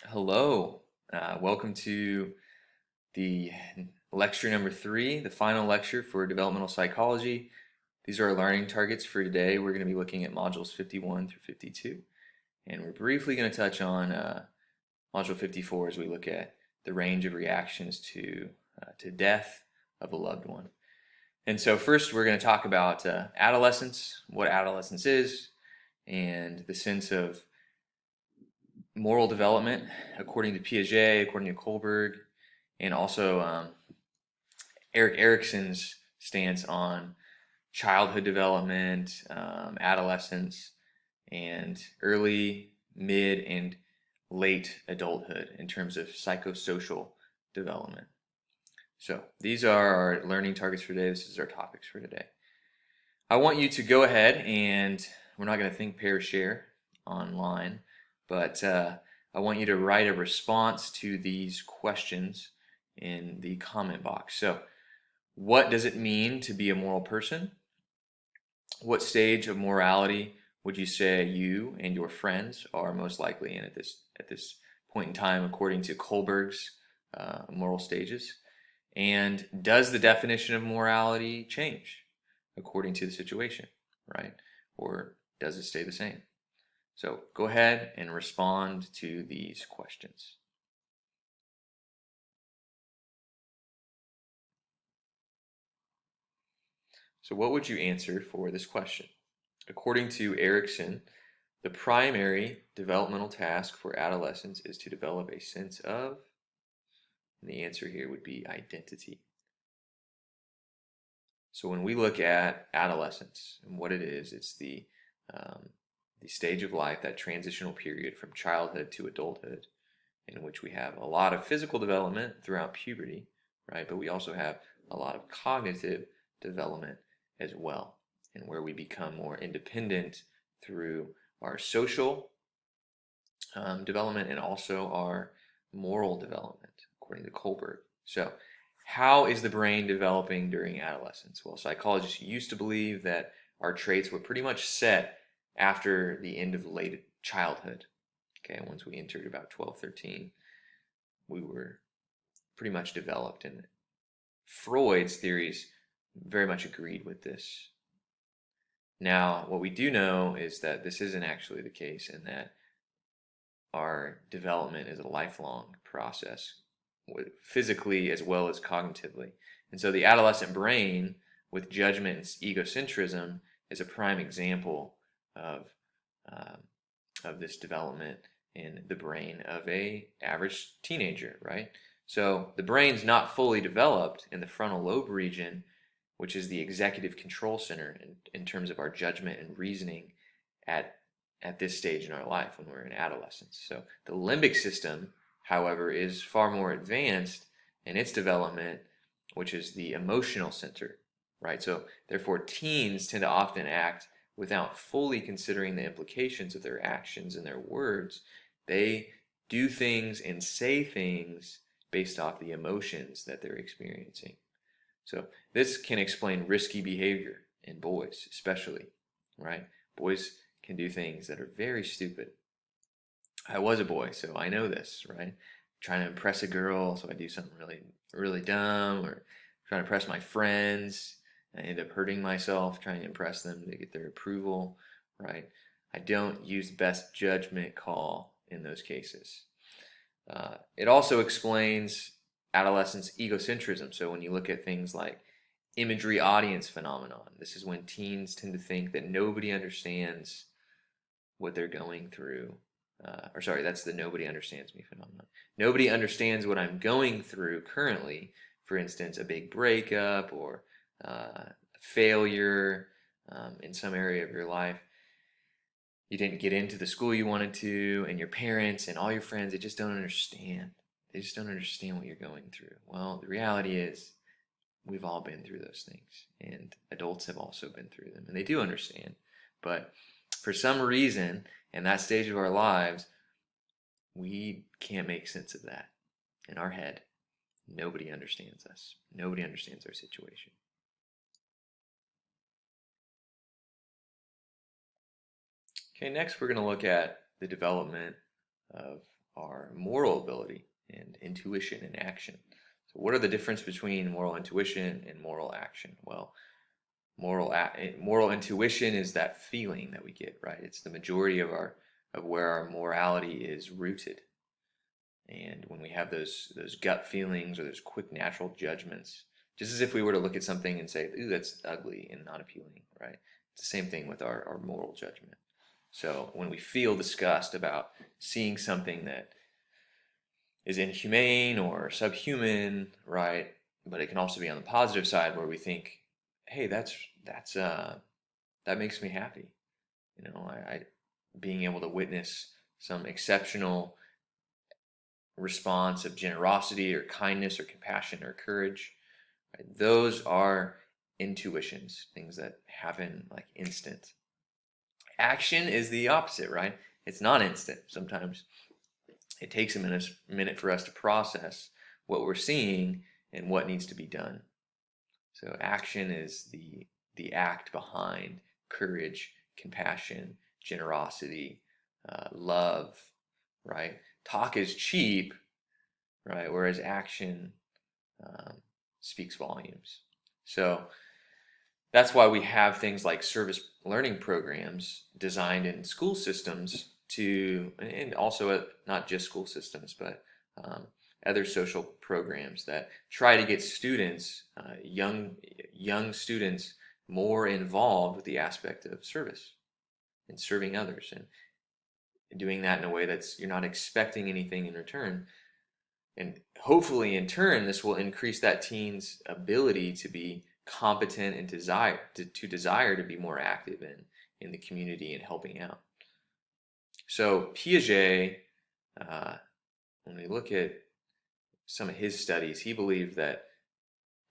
Hello, welcome to the lecture number 3, the final lecture for developmental psychology. These are our learning targets for today. We're going to be looking at modules 51 through 52, and we're briefly going to touch on module 54 as we look at the range of reactions to death of a loved one. And so first we're going to talk about adolescence, what adolescence is, and the sense of moral development according to Piaget, according to Kohlberg, and also Erik Erikson's stance on childhood development, adolescence, and early, mid, and late adulthood in terms of psychosocial development. So these are our learning targets for today. This is our topics for today. I want you to go ahead and we're not going to think, pair, share online, but I want you to write a response to these questions in the comment box. So, what does it mean to be a moral person? What stage of morality would you say you and your friends are most likely in at this point in time, according to Kohlberg's moral stages? And does the definition of morality change according to the situation, right? Or does it stay the same? So go ahead and respond to these questions. So what would you answer for this question? According to Erikson, the primary developmental task for adolescents is to develop a sense of, and the answer here would be identity. So when we look at adolescence and what it is, it's the stage of life, that transitional period from childhood to adulthood, in which we have a lot of physical development throughout puberty, right? But we also have a lot of cognitive development as well, and where we become more independent through our social development and also our moral development, according to Kohlberg. So how is the brain developing during adolescence? Well, psychologists used to believe that our traits were pretty much set after the end of late childhood. Okay, once we entered about 12, 13, we were pretty much developed, and Freud's theories very much agreed with this. Now, what we do know is that this isn't actually the case, and that our development is a lifelong process, physically as well as cognitively. And so the adolescent brain, with judgment and egocentrism, is a prime example of this development in the brain of a average teenager, right? So the brain's not fully developed in the frontal lobe region, which is the executive control center in terms of our judgment and reasoning at this stage in our life when we're in adolescence. So the limbic system, however, is far more advanced in its development, which is the emotional center, right? So therefore, teens tend to often act without fully considering the implications of their actions and their words. They do things and say things based off the emotions that they're experiencing. So this can explain risky behavior in boys, especially, right? Boys can do things that are very stupid. I was a boy, so I know this, right? Trying to impress a girl, so I do something really, really dumb, or trying to impress my friends. I end up hurting myself trying to impress them to get their approval, right? I don't use the best judgment call in those cases. It also explains adolescence egocentrism. So when you look at things like imagery audience phenomenon, this is when teens tend to think that nobody understands what they're going through. Or sorry, that's the nobody understands me phenomenon. Nobody understands what I'm going through currently. For instance, a big breakup or failure in some area of your life. You didn't get into the school you wanted to, and your parents and all your friends, they just don't understand. They just don't understand what you're going through. Well, the reality is we've all been through those things, and adults have also been through them, and they do understand. But for some reason, in that stage of our lives, we can't make sense of that. In our head, nobody understands us. Nobody understands our situation. Okay, next we're going to look at the development of our moral ability and intuition and action. So what are the difference between moral intuition and moral action? Well, moral intuition is that feeling that we get, right? It's the majority of where our morality is rooted. And when we have those gut feelings or those quick natural judgments, just as if we were to look at something and say, ooh, that's ugly and not appealing, right? It's the same thing with our moral judgment. So when we feel disgust about seeing something that is inhumane or subhuman, right? But it can also be on the positive side where we think, hey, that makes me happy. I being able to witness some exceptional response of generosity or kindness or compassion or courage. Right? Those are intuitions, things that happen like instant. Action is the opposite, right? It's not instant. Sometimes it takes a minute for us to process what we're seeing and what needs to be done. So action is the act behind courage, compassion, generosity, love, right? Talk is cheap, right? Whereas action speaks volumes. So that's why we have things like service learning programs designed in school systems and also not just school systems, but other social programs that try to get students, young students, more involved with the aspect of service and serving others, and doing that in a way that's you're not expecting anything in return. And hopefully, in turn, this will increase that teen's ability to be competent and desire to be more active in the community and helping out. So Piaget, when we look at some of his studies, he believed that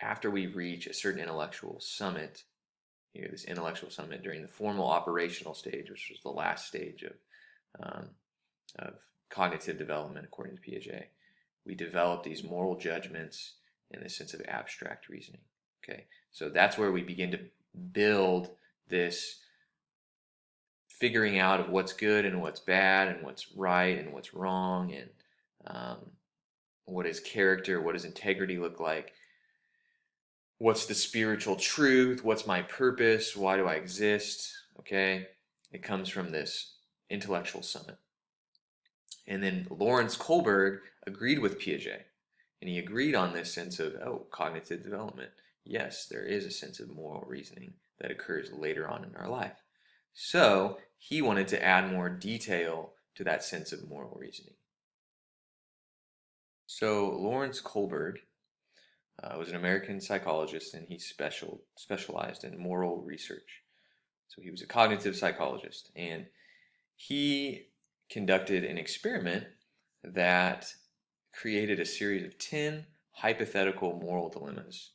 after we reach a certain intellectual summit, this intellectual summit during the formal operational stage, which was the last stage of cognitive development, according to Piaget, we develop these moral judgments and this sense of abstract reasoning. Okay, so that's where we begin to build this figuring out of what's good and what's bad and what's right and what's wrong, and what is character, what does integrity look like, what's the spiritual truth, what's my purpose, why do I exist. Okay, it comes from this intellectual summit. And then Lawrence Kohlberg agreed with Piaget, and he agreed on this sense of, cognitive development. Yes, there is a sense of moral reasoning that occurs later on in our life. So he wanted to add more detail to that sense of moral reasoning. So Lawrence Kohlberg was an American psychologist, and he specialized in moral research. So he was a cognitive psychologist, and he conducted an experiment that created a series of 10 hypothetical moral dilemmas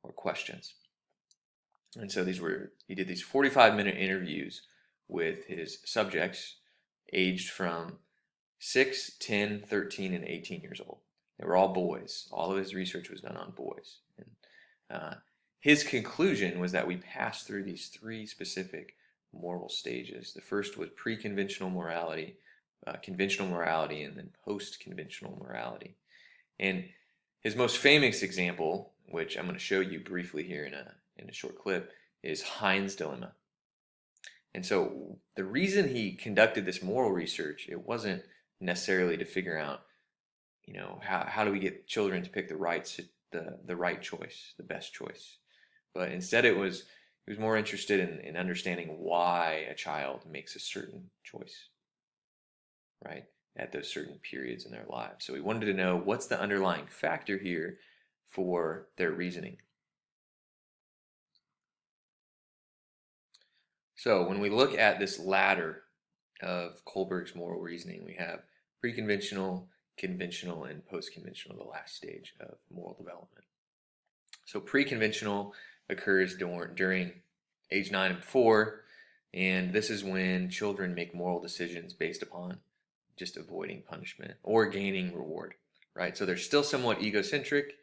or questions. And so he did these 45-minute interviews with his subjects aged from 6, 10, 13, and 18 years old. They were all boys. All of his research was done on boys. And his conclusion was that we passed through these 3 specific moral stages. The first was pre-conventional morality, conventional morality, and then post-conventional morality. And his most famous example, which I'm going to show you briefly here in a short clip, is Heinz dilemma. And so the reason he conducted this moral research, it wasn't necessarily to figure out, how do we get children to pick the right choice, the best choice. But instead he was more interested in understanding why a child makes a certain choice, right, at those certain periods in their lives. So he wanted to know what's the underlying factor here for their reasoning. So when we look at this ladder of Kohlberg's moral reasoning, we have pre-conventional, conventional, and post-conventional, the last stage of moral development. So pre-conventional occurs during age 9 and before, and this is when children make moral decisions based upon just avoiding punishment or gaining reward, right? So they're still somewhat egocentric.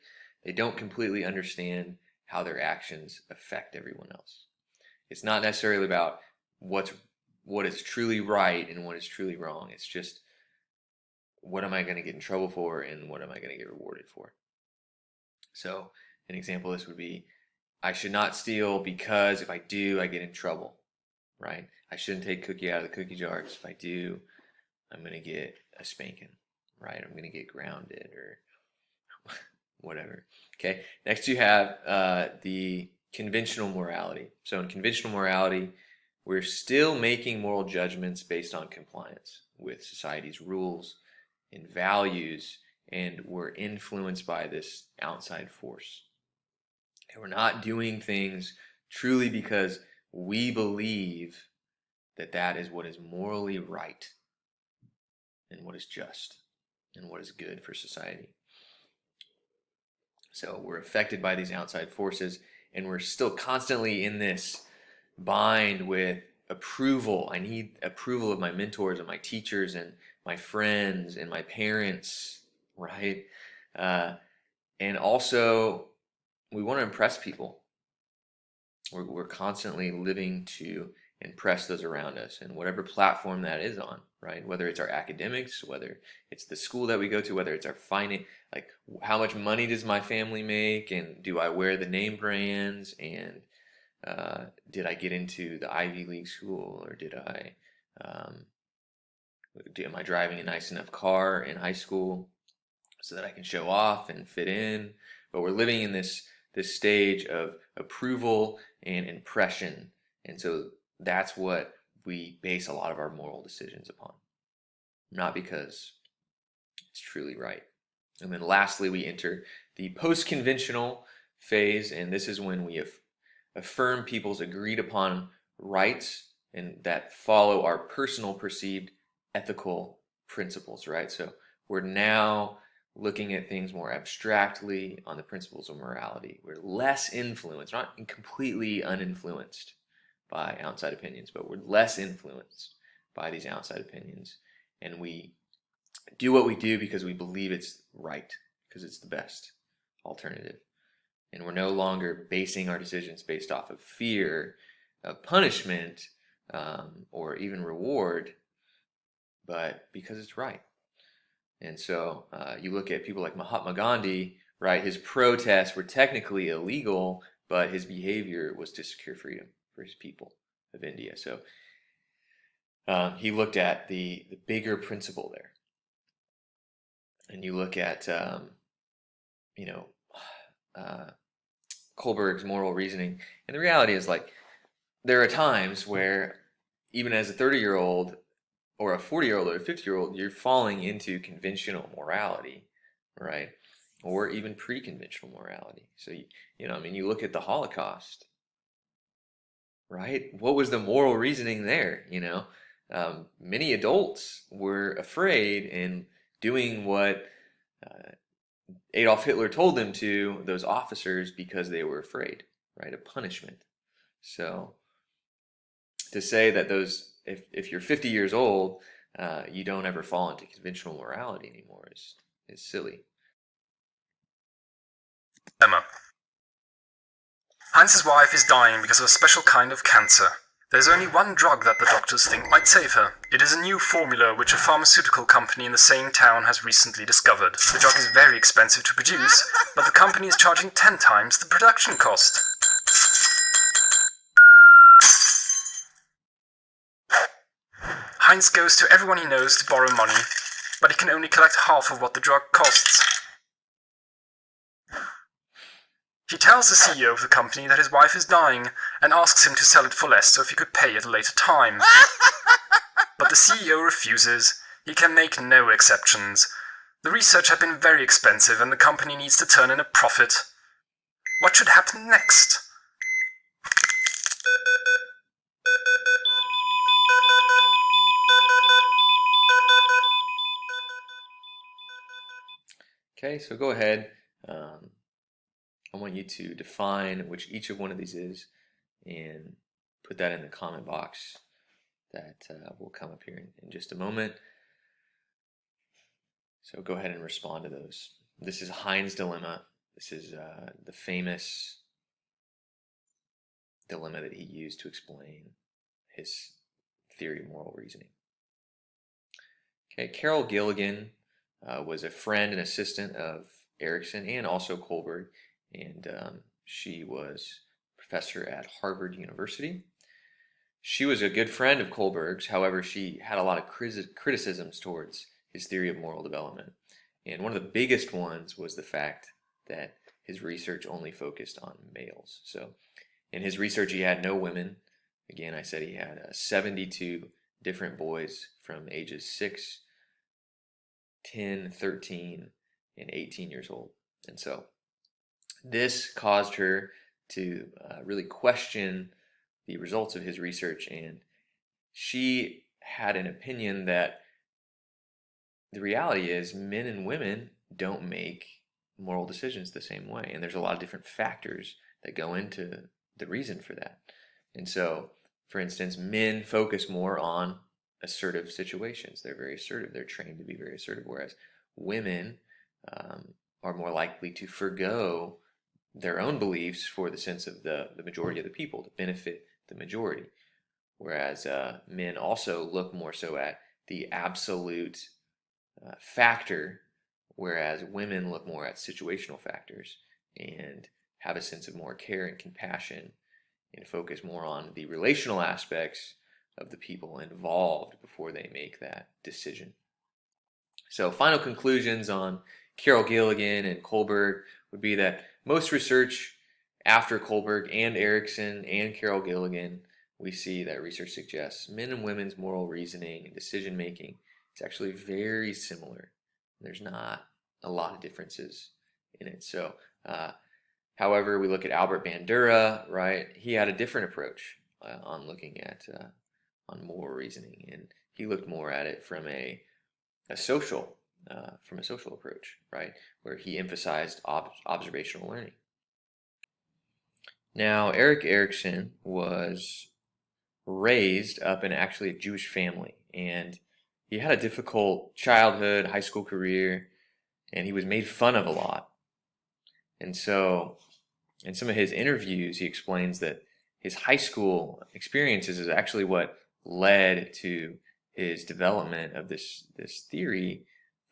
They don't completely understand how their actions affect everyone else. It's not necessarily about what is truly right and what is truly wrong. It's just what am I going to get in trouble for and what am I going to get rewarded for? So an example of this would be, I should not steal because if I do, I get in trouble, right? I shouldn't take cookie out of the cookie jar because if I do, I'm going to get a spanking, right? I'm going to get grounded or whatever. Okay. Next, you have the conventional morality. So in conventional morality, we're still making moral judgments based on compliance with society's rules and values, and we're influenced by this outside force. And we're not doing things truly because we believe that that is what is morally right and what is just and what is good for society. So we're affected by these outside forces, and we're still constantly in this bind with approval. I need approval of my mentors and my teachers and my friends and my parents, right? And also, we want to impress people. We're constantly living to impress those around us, and whatever platform that is on, right? Whether it's our academics, whether it's the school that we go to, whether it's our finance, like how much money does my family make, and do I wear the name brands, and did I get into the Ivy League school, or am I driving a nice enough car in high school so that I can show off and fit in? But we're living in this stage of approval and impression, and so that's what we base a lot of our moral decisions upon, not because it's truly right. And then lastly, we enter the post-conventional phase, and this is when we affirm people's agreed upon rights and that follow our personal perceived ethical principles, right? So we're now looking at things more abstractly on the principles of morality. We're less influenced, not completely uninfluenced by outside opinions, but we're less influenced by these outside opinions. And we do what we do because we believe it's right, because it's the best alternative. And we're no longer basing our decisions based off of fear of punishment or even reward, but because it's right. And so you look at people like Mahatma Gandhi, right? His protests were technically illegal, but his behavior was to secure freedom for his people of India. So he looked at the bigger principle there. And you look at, you know, Kohlberg's moral reasoning. And the reality is, like, there are times where even as a 30-year-old or a 40-year-old or a 50-year-old, you're falling into conventional morality, right? Or even pre-conventional morality. So, I mean, you look at the Holocaust, right? What was the moral reasoning there? Many adults were afraid and doing what Adolf Hitler told them to, those officers, because they were afraid, right, of punishment. So to say that if you're 50 years old, you don't ever fall into conventional morality anymore is silly. Emma. Heinz's wife is dying because of a special kind of cancer. There's only one drug that the doctors think might save her. It is a new formula which a pharmaceutical company in the same town has recently discovered. The drug is very expensive to produce, but the company is charging 10 times the production cost. Heinz goes to everyone he knows to borrow money, but he can only collect half of what the drug costs. He tells the CEO of the company that his wife is dying and asks him to sell it for less so if he could pay at a later time. But the CEO refuses. He can make no exceptions. The research had been very expensive and the company needs to turn in a profit. What should happen next? Okay, so go ahead. I want you to define which each of one of these is and put that in the comment box that will come up here in just a moment. So go ahead and respond to those. This is Heinz dilemma. This is the famous dilemma that he used to explain his theory of moral reasoning. Okay, Carol Gilligan was a friend and assistant of Erickson and also Kohlberg, and she was a professor at Harvard University. She was a good friend of Kohlberg's. However, she had a lot of criticisms towards his theory of moral development. And one of the biggest ones was the fact that his research only focused on males. So in his research, he had no women. Again, I said he had 72 different boys from ages 6, 10, 13, and 18 years old. And so this caused her to really question the results of his research, and she had an opinion that the reality is men and women don't make moral decisions the same way, and there's a lot of different factors that go into the reason for that. And so, for instance, men focus more on assertive situations. They're very assertive. They're trained to be very assertive, whereas women are more likely to forgo their own beliefs for the sense of the majority of the people, to benefit the majority. Whereas men also look more so at the absolute factor, whereas women look more at situational factors and have a sense of more care and compassion and focus more on the relational aspects of the people involved before they make that decision. So final conclusions on Carol Gilligan and Kohlberg would be that most research after Kohlberg and Erickson and Carol Gilligan, we see that research suggests men and women's moral reasoning and decision making is actually very similar. There's not a lot of differences in it. So, however, we look at Albert Bandura, right? He had a different approach on looking at on moral reasoning, and he looked more at it from a social approach, right, where he emphasized observational learning. Now, Erik Erikson was raised up in actually a Jewish family, and he had a difficult childhood, high school career, and he was made fun of a lot. And so, in some of his interviews, he explains that his high school experiences is actually what led to his development of this theory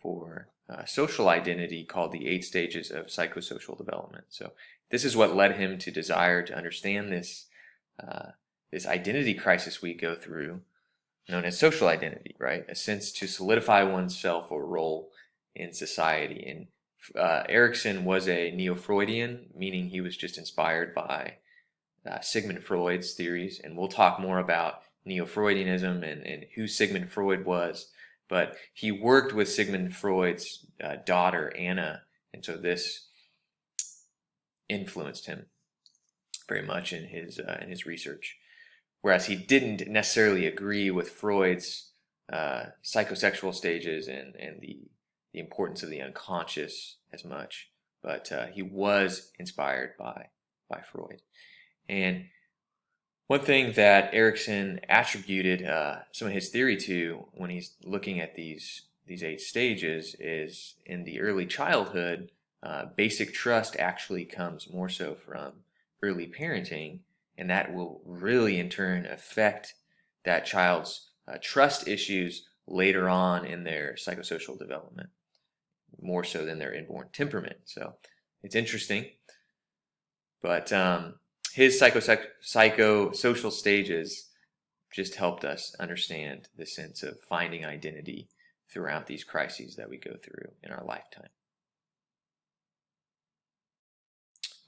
for social identity called the 8 stages of psychosocial development. So this is what led him to desire to understand this this identity crisis we go through, known as social identity, right? A sense to solidify oneself or role in society. And Erikson was a neo-Freudian, meaning he was just inspired by Sigmund Freud's theories, and we'll talk more about neo-Freudianism and who Sigmund Freud was. But he worked with Sigmund Freud's daughter, Anna, and so this influenced him very much in his research. Whereas he didn't necessarily agree with Freud's psychosexual stages and the importance of the unconscious as much, but he was inspired by Freud. And one thing that Erikson attributed some of his theory to when he's looking at these 8 stages is in the early childhood, basic trust actually comes more so from early parenting, and that will really in turn affect that child's trust issues later on in their psychosocial development, more so than their inborn temperament. So it's interesting, but his psychosocial stages just helped us understand the sense of finding identity throughout these crises that we go through in our lifetime.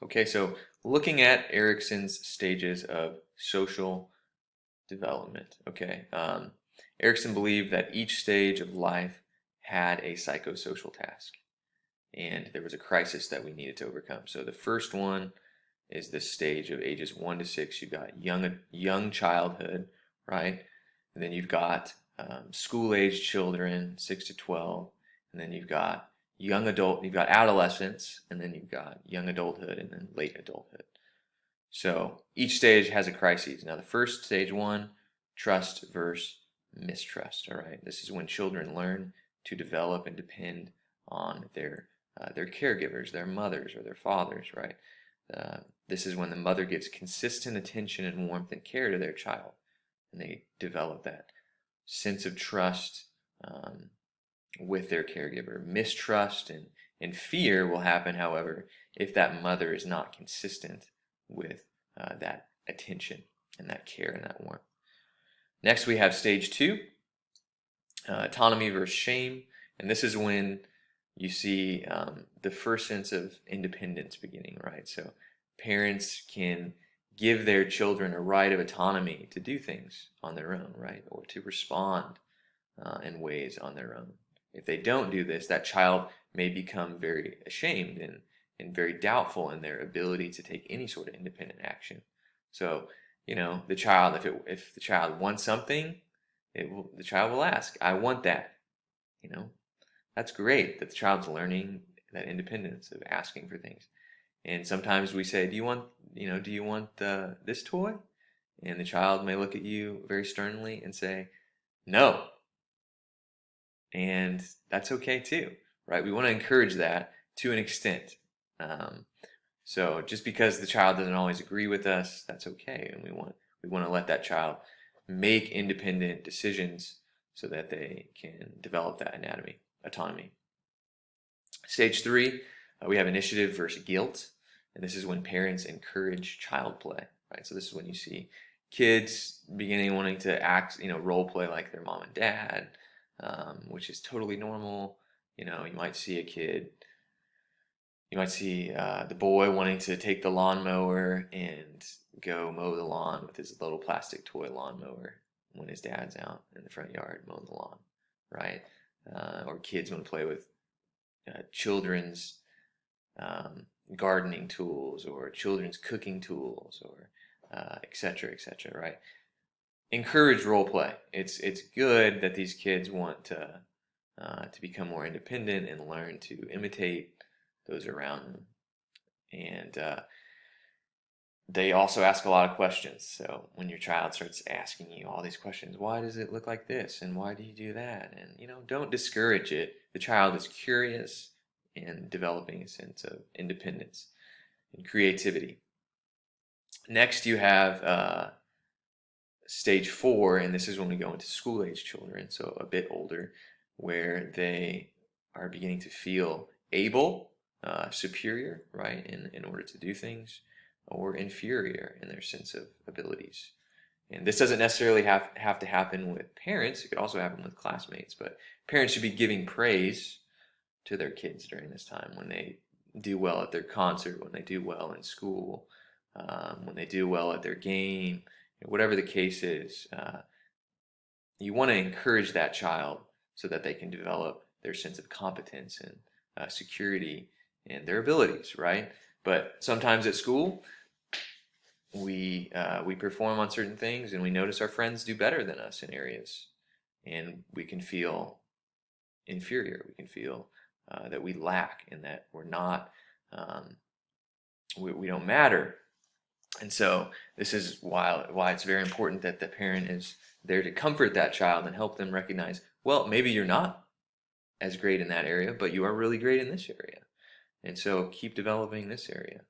Okay, so looking at Erikson's stages of social development. Okay, Erikson believed that each stage of life had a psychosocial task, and there was a crisis that we needed to overcome. So the first one is this stage of ages 1 to 6. You've got young childhood, right? And then you've got school-age children, 6 to 12, and then you've got you've got adolescence, and then you've got young adulthood, and then late adulthood. So each stage has a crisis. Now the first stage 1, trust versus mistrust. All right, this is when children learn to develop and depend on their caregivers, their mothers or their fathers, right? This is when the mother gives consistent attention and warmth and care to their child, and they develop that sense of trust with their caregiver. Mistrust and fear will happen, however, if that mother is not consistent with that attention and that care and that warmth. Next, we have stage 2, autonomy versus shame. And this is when you see the first sense of independence beginning, right? So parents can give their children a right of autonomy to do things on their own, right? Or to respond in ways on their own. If they don't do this, that child may become very ashamed and very doubtful in their ability to take any sort of independent action. So, the child, if the child wants something, the child will ask, "I want that." You know, that's great that the child's learning that independence of asking for things. And sometimes we say, do you want this toy? And the child may look at you very sternly and say, "No." And that's okay too, right? We want to encourage that to an extent. Um, so just because the child doesn't always agree with us, that's okay, and we want to let that child make independent decisions so that they can develop that autonomy. Stage 3, we have initiative versus guilt, and this is when parents encourage child play, right? So this is when you see kids beginning wanting to act, role play like their mom and dad, which is totally normal. You might see the boy wanting to take the lawnmower and go mow the lawn with his little plastic toy lawnmower when his dad's out in the front yard mowing the lawn, right? Or kids want to play with children's gardening tools or children's cooking tools or et cetera, right? Encourage role play. It's good that these kids want to become more independent and learn to imitate those around them. And they also ask a lot of questions. So when your child starts asking you all these questions, why does it look like this? And why do you do that? And, don't discourage it. The child is curious and developing a sense of independence and creativity. Next, you have stage 4, and this is when we go into school-age children, so a bit older, where they are beginning to feel able, superior, right, in order to do things, or inferior in their sense of abilities. And this doesn't necessarily have to happen with parents. It could also happen with classmates, but parents should be giving praise to their kids during this time when they do well at their concert, when they do well in school, when they do well at their game, whatever the case is. You want to encourage that child so that they can develop their sense of competence and security and their abilities, right? But sometimes at school, we perform on certain things and we notice our friends do better than us in areas, and we can feel inferior. We can feel that we lack and that we're not, we don't matter. And so this is why it's very important that the parent is there to comfort that child and help them recognize, well, maybe you're not as great in that area, but you are really great in this area. And so keep developing this area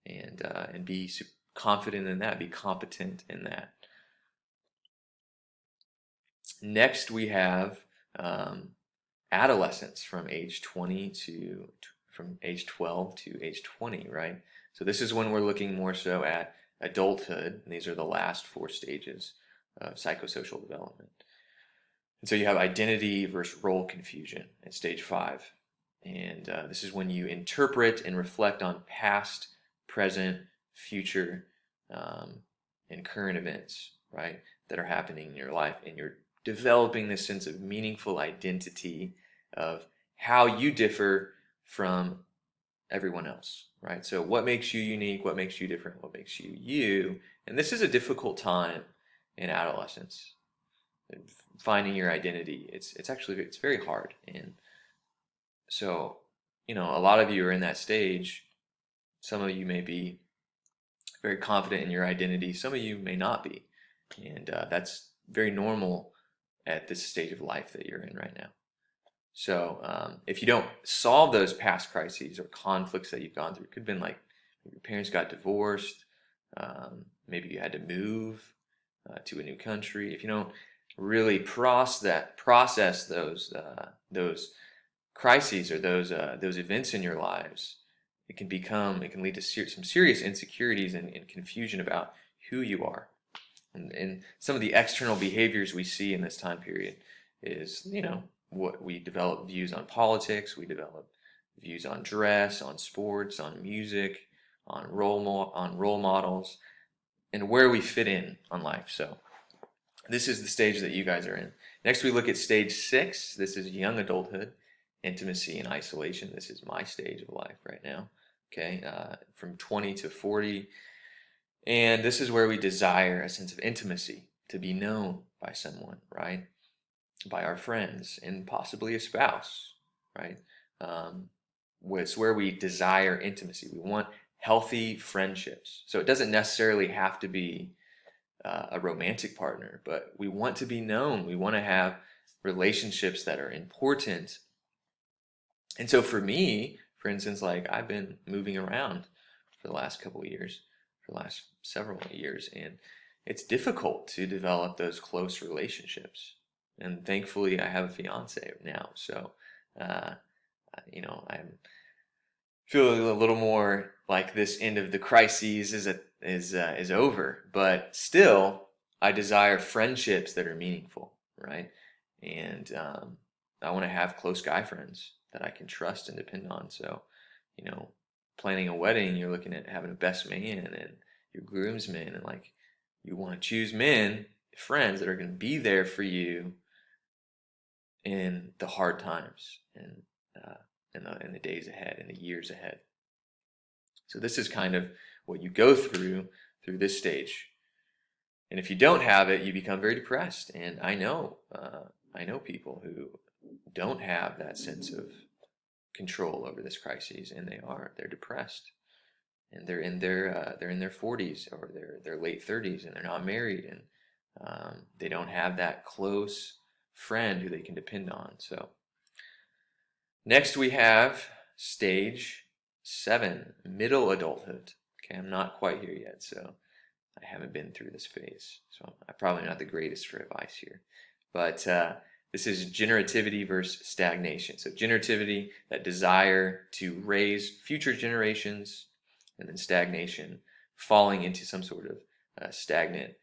and be confident in that, be competent in that. Next, we have adolescence from age 12 to age 20, right? So this is when we're looking more so at adulthood. And these are the last 4 stages of psychosocial development. And so you have identity versus role confusion at stage 5. And this is when you interpret and reflect on past, present, future, and current events, right, that are happening in your life. And you're developing this sense of meaningful identity of how you differ from everyone else, right? So what makes you unique? What makes you different? What makes you you? And this is a difficult time in adolescence. Finding your identity, it's very hard. And so, a lot of you are in that stage. Some of you may be very confident in your identity. Some of you may not be. And that's very normal at this stage of life that you're in right now. So if you don't solve those past crises or conflicts that you've gone through, it could have been like your parents got divorced, maybe you had to move to a new country. If you don't really process those crises or those events in your lives, it can lead to some serious insecurities and confusion about who you are. And some of the external behaviors we see in this time period is, what we develop views on politics, we develop views on dress, on sports, on music, on role models, and where we fit in on life. So this is the stage that you guys are in. Next, we look at stage 6. This is young adulthood, intimacy and isolation. This is my stage of life right now. Okay, from 20 to 40. And this is where we desire a sense of intimacy, to be known by someone, right? By our friends and possibly a spouse, right? It's where we desire intimacy. We want healthy friendships. So it doesn't necessarily have to be a romantic partner, but we want to be known. We want to have relationships that are important. And so for me, for instance, like I've been moving around for the last couple of years, for the last several years, and it's difficult to develop those close relationships. And thankfully, I have a fiance now, so I'm feeling a little more like this end of the crises is over. But still, I desire friendships that are meaningful, right? And I want to have close guy friends that I can trust and depend on. So, planning a wedding, you're looking at having a best man and your groomsmen, and like you want to choose friends that are going to be there for you in the hard times and in the days ahead, in the years ahead. So this is kind of what you go through this stage. And if you don't have it, you become very depressed. And I know people who don't have that sense of control over this crisis, and they're depressed, and they're in their 40s or their late 30s, and they're not married, and they don't have that close friend who they can depend on. So next we have stage 7, middle adulthood. Okay, I'm not quite here yet, so I haven't been through this phase, so I'm probably not the greatest for advice here. But this is generativity versus stagnation. So generativity, that desire to raise future generations, and then stagnation, falling into some sort of stagnant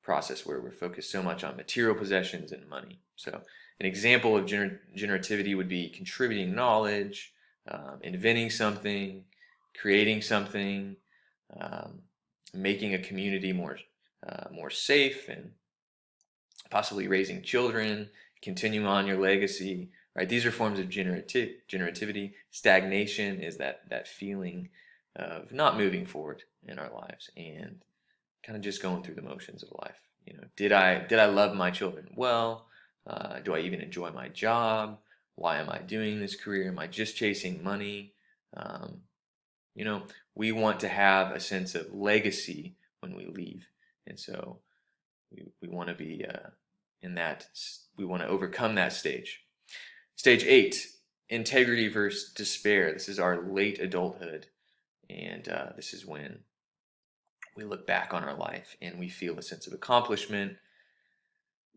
process where we're focused so much on material possessions and money. So an example of generativity would be contributing knowledge, inventing something, creating something, making a community more safe, and possibly raising children, continuing on your legacy, right? These are forms of generativity. Stagnation is that feeling of not moving forward in our lives and kind of just going through the motions of life. Did I love my children well? Do I even enjoy my job? Why am I doing this career? Am I just chasing money? We want to have a sense of legacy when we leave, and so we want to be we want to overcome that stage. Stage 8, integrity versus despair. This is our late adulthood, and this is when we look back on our life and we feel a sense of accomplishment,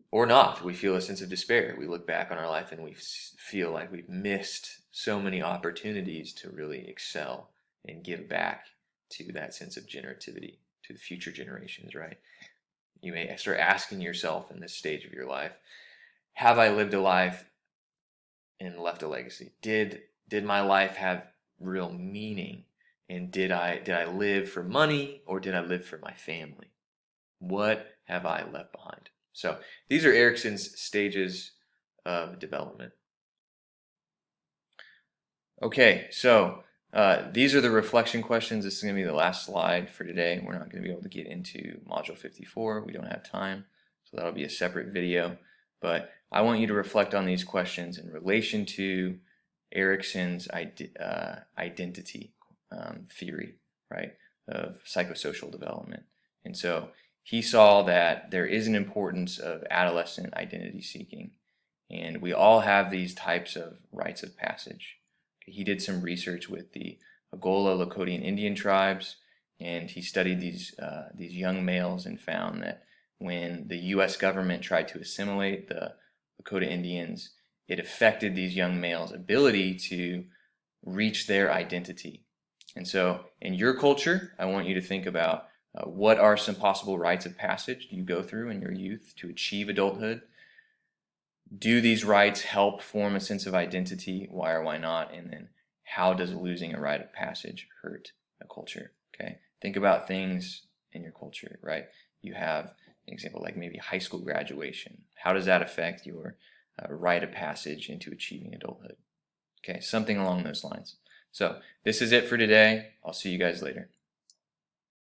or not. We feel a sense of despair. We look back on our life and we feel like we've missed so many opportunities to really excel and give back to that sense of generativity to the future generations, right? You may start asking yourself in this stage of your life, have I lived a life and left a legacy? Did my life have real meaning? And did I live for money, or did I live for my family? What have I left behind? So these are Erikson's stages of development. Okay, so these are the reflection questions. This is going to be the last slide for today. We're not going to be able to get into Module 54. We don't have time, so that'll be a separate video. But I want you to reflect on these questions in relation to Erikson's identity theory, right, of psychosocial development. And so he saw that there is an importance of adolescent identity seeking, and we all have these types of rites of passage. He did some research with the Ogola Lakota Indian tribes, and he studied these young males and found that when the U.S. government tried to assimilate the Lakota Indians, it affected these young males' ability to reach their identity. And so in your culture, I want you to think about what are some possible rites of passage you go through in your youth to achieve adulthood? Do these rites help form a sense of identity? Why or why not? And then how does losing a rite of passage hurt a culture? Okay, think about things in your culture, right? You have an example like maybe high school graduation. How does that affect your rite of passage into achieving adulthood? Okay, something along those lines. So this is it for today. I'll see you guys later.